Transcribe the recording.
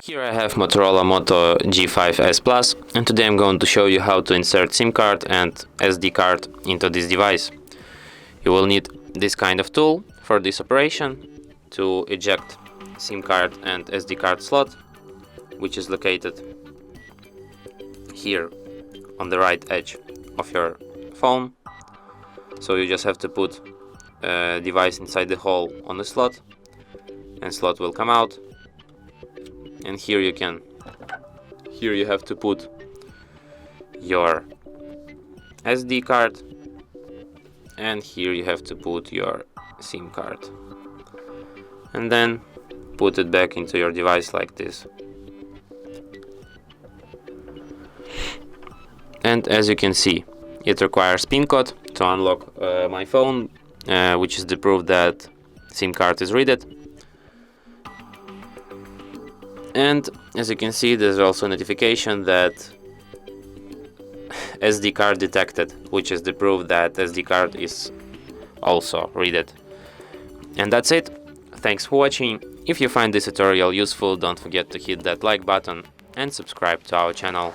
Here I have Motorola Moto G5S Plus, and today I'm going to show you how to insert SIM card and SD card into this device. You will need this kind of tool for this operation to eject SIM card and SD card slot, which is located here on the right edge of your phone. So you just have to put a device inside the hole on the slot, and slot will come out. And here you have to put your SD card, and here you have to put your SIM card, and then put it back into your device like this. And as you can see, it requires PIN code to unlock my phone, which is the proof that SIM card is read. And as you can see, there's also a notification that SD card detected, which is the proof that SD card is also read. And that's it. Thanks for watching. If you find this tutorial useful, don't forget to hit that like button and subscribe to our channel.